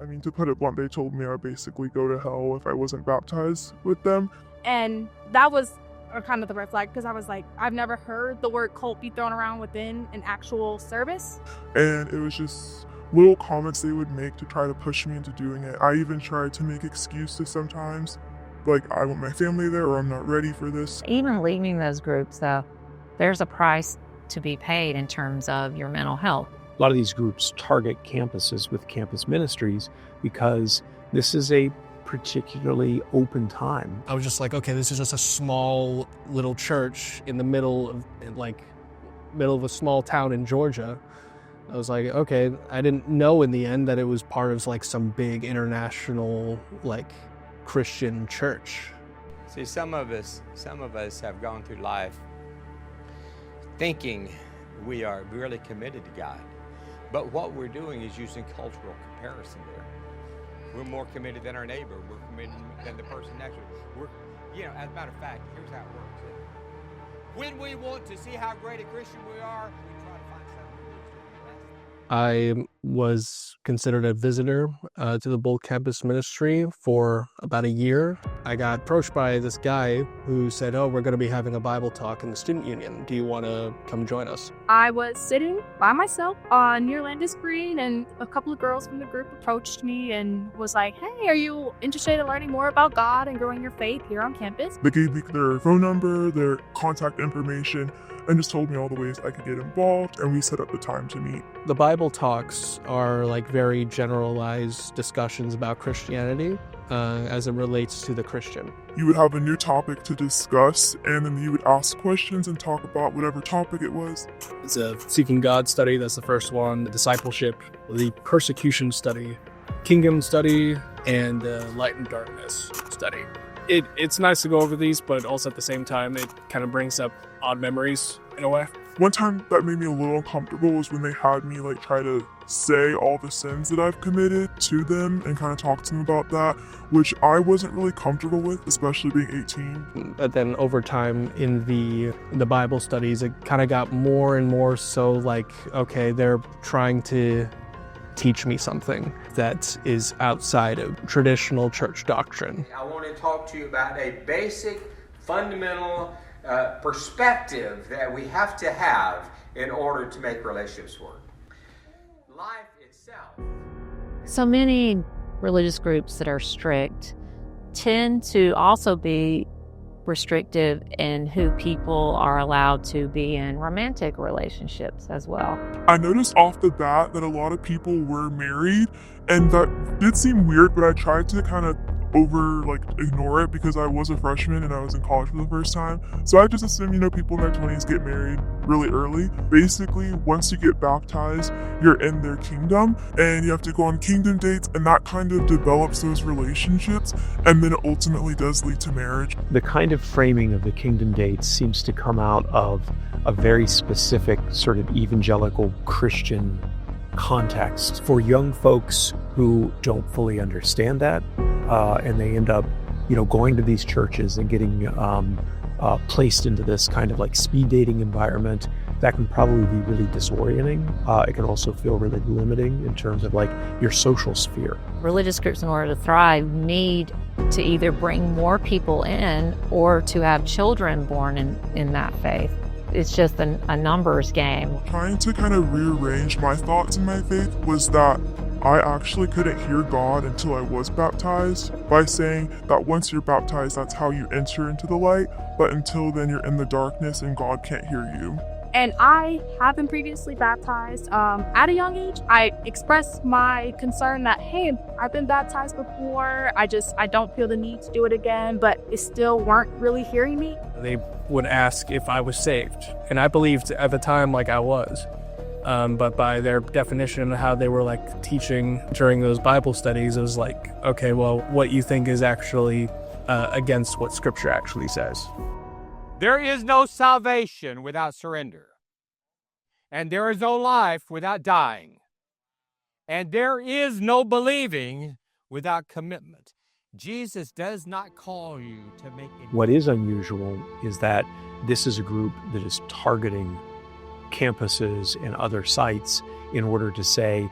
I mean, to put it blunt, they told me I would basically go to hell if I wasn't baptized with them. And that was kind of the red flag, because I was like, I've never heard the word cult be thrown around within an actual service. And it was just little comments they would make to try to push me into doing it. I even tried to make excuses sometimes, like I want my family there or I'm not ready for this. Even leaving those groups, though, there's a price to be paid in terms of your mental health. A lot of these groups target campuses with Campus Ministries because this is a particularly open time. I was just like, okay, this is just a small little church in the middle of a small town in Georgia. I was like, okay, I didn't know in the end that it was part of like some big international Christian church. See, some of us have gone through life thinking we are really committed to God. But what we're doing is using cultural comparison there. We're more committed than our neighbor. We're committed than the person next to us. As a matter of fact, here's how it works. When we want to see how great a Christian we are, we try to find something to do less. I was considered a visitor to the Bold Campus Ministry for about a year. I got approached by this guy who said, oh, we're going to be having a Bible talk in the student union. Do you want to come join us? I was sitting by myself near Landis Green, and a couple of girls from the group approached me and was like, hey, are you interested in learning more about God and growing your faith here on campus? They gave me their phone number, their contact information, and just told me all the ways I could get involved, and we set up the time to meet. The Bible talks are very generalized discussions about Christianity as it relates to the Christian. You would have a new topic to discuss, and then you would ask questions and talk about whatever topic it was. It's a Seeking God study, that's the first one, the discipleship, the persecution study, kingdom study, and light and darkness study. It's nice to go over these, but also at the same time, it kind of brings up odd memories in a way. One time that made me a little uncomfortable was when they had me try to say all the sins that I've committed to them and kind of talk to them about that, which I wasn't really comfortable with, especially being 18. But then over time in the Bible studies, it kind of got more and more so okay, they're trying to teach me something that is outside of traditional church doctrine. I want to talk to you about a basic, fundamental perspective that we have to have in order to make relationships work. Life itself. So many religious groups that are strict tend to also be restrictive in who people are allowed to be in romantic relationships as well. I noticed off the bat that a lot of people were married, and that did seem weird, but I tried to kind of ignore it because I was a freshman and I was in college for the first time. So I just assumed, people in their 20s get married really early. Basically, once you get baptized, you're in their kingdom and you have to go on kingdom dates, and that kind of develops those relationships, and then it ultimately does lead to marriage. The kind of framing of the kingdom dates seems to come out of a very specific sort of evangelical Christian context for young folks who don't fully understand that, and they end up, going to these churches and getting placed into this kind of speed dating environment. That can probably be really disorienting. It can also feel really limiting in terms of your social sphere. Religious groups, in order to thrive, need to either bring more people in or to have children born in that faith. It's just a numbers game. Trying to kind of rearrange my thoughts in my faith was that I actually couldn't hear God until I was baptized, by saying that once you're baptized, that's how you enter into the light, but until then you're in the darkness and God can't hear you. And I have been previously baptized at a young age. I expressed my concern that, hey, I've been baptized before. I don't feel the need to do it again, but it still weren't really hearing me. They would ask if I was saved, and I believed at the time I was. But by their definition of how they were teaching during those Bible studies, it was okay, well, what you think is actually against what Scripture actually says. There is no salvation without surrender. And there is no life without dying. And there is no believing without commitment. Jesus does not call you to make it. What is unusual is that this is a group that is targeting campuses and other sites in order to say,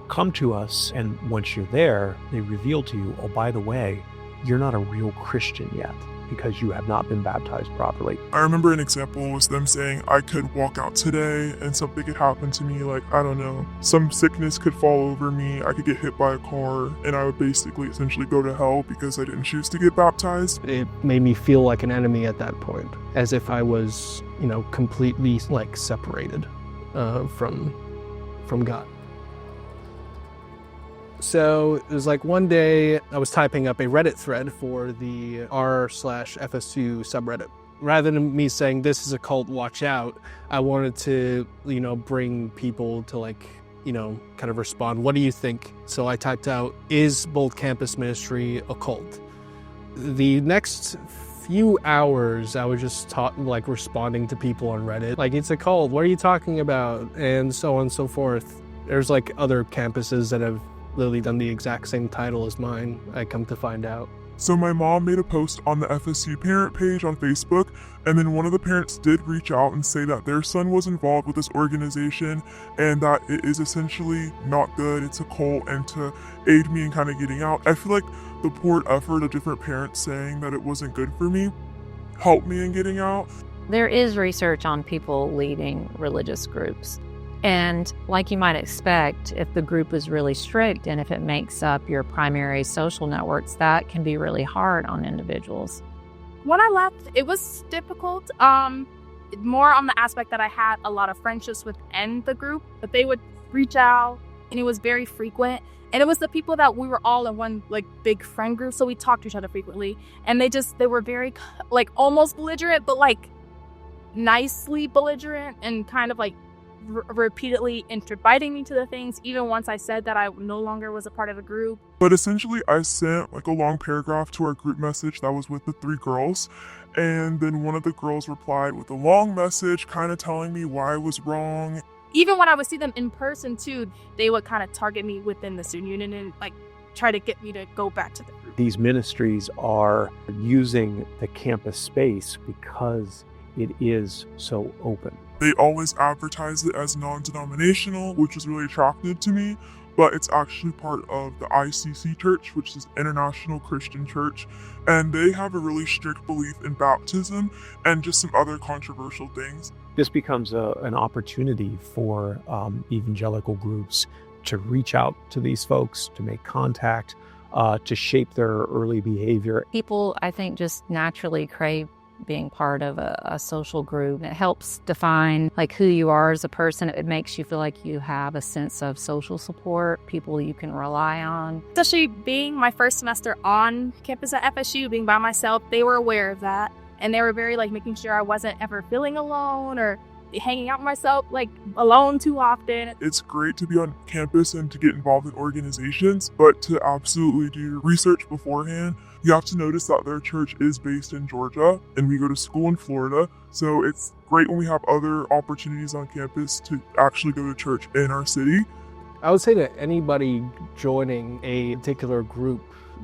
come to us, and once you're there, they reveal to you, oh, by the way, you're not a real Christian yet because you have not been baptized properly. I remember an example was them saying I could walk out today and something could happen to me, like, I don't know, some sickness could fall over me, I could get hit by a car, and I would basically essentially go to hell because I didn't choose to get baptized. It made me feel like an enemy at that point, as if I was, completely like separated from God. So it was like one day I was typing up a Reddit thread for the r/FSU subreddit. Rather than me saying this is a cult, watch out, I wanted to, bring people to kind of respond. What do you think? So I typed out, is Bold Campus Ministry a cult? The next few hours I was just responding to people on Reddit. Like, it's a cult, what are you talking about? And so on and so forth. There's other campuses that have literally done the exact same title as mine, I come to find out. So my mom made a post on the FSU parent page on Facebook, and then one of the parents did reach out and say that their son was involved with this organization and that it is essentially not good, it's a cult, and to aid me in kind of getting out. I feel like the poured effort of different parents saying that it wasn't good for me helped me in getting out. There is research on people leading religious groups. And like you might expect, if the group is really strict and if it makes up your primary social networks, that can be really hard on individuals. When I left, it was difficult. More on the aspect that I had a lot of friendships within the group, but they would reach out and it was very frequent. And it was the people that we were all in one big friend group, so we talked to each other frequently. And they were very almost belligerent, but nicely belligerent and kind of repeatedly inviting me to the things, even once I said that I no longer was a part of the group. But essentially I sent a long paragraph to our group message that was with the 3 girls, and then one of the girls replied with a long message kind of telling me why I was wrong. Even when I would see them in person too, they would kind of target me within the student union and try to get me to go back to the group. These ministries are using the campus space because it is so open. They always advertise it as non-denominational, which was really attractive to me, but it's actually part of the ICC Church, which is International Christian Church, and they have a really strict belief in baptism and just some other controversial things. This becomes an opportunity for evangelical groups to reach out to these folks, to make contact, to shape their early behavior. People, I think, just naturally crave being part of a social group. It helps define who you are as a person. It makes you feel like you have a sense of social support, people you can rely on. Especially being my first semester on campus at FSU, being by myself, they were aware of that. And they were very making sure I wasn't ever feeling alone or hanging out with myself alone too often. It's great to be on campus and to get involved in organizations, but to absolutely do research beforehand. You have to notice that their church is based in Georgia and we go to school in Florida. So it's great when we have other opportunities on campus to actually go to church in our city. I would say to anybody joining a particular group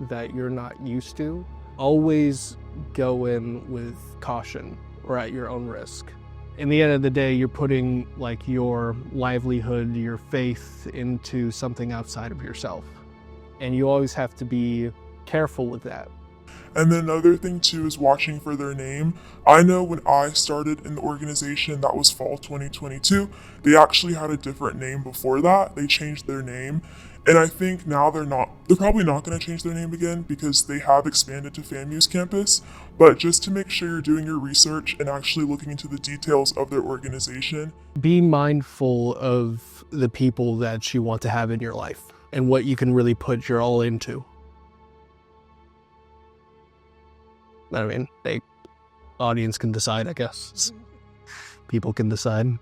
that you're not used to, always go in with caution or at your own risk. In the end of the day, you're putting your livelihood, your faith into something outside of yourself. And you always have to be careful with that. And then another thing too is watching for their name. I know when I started in the organization, that was fall 2022, they actually had a different name before that. They changed their name. And I think now they're probably not going to change their name again because they have expanded to FAMU's campus. But just to make sure you're doing your research and actually looking into the details of their organization. Be mindful of the people that you want to have in your life and what you can really put your all into. I mean, the audience can decide, I guess. People can decide.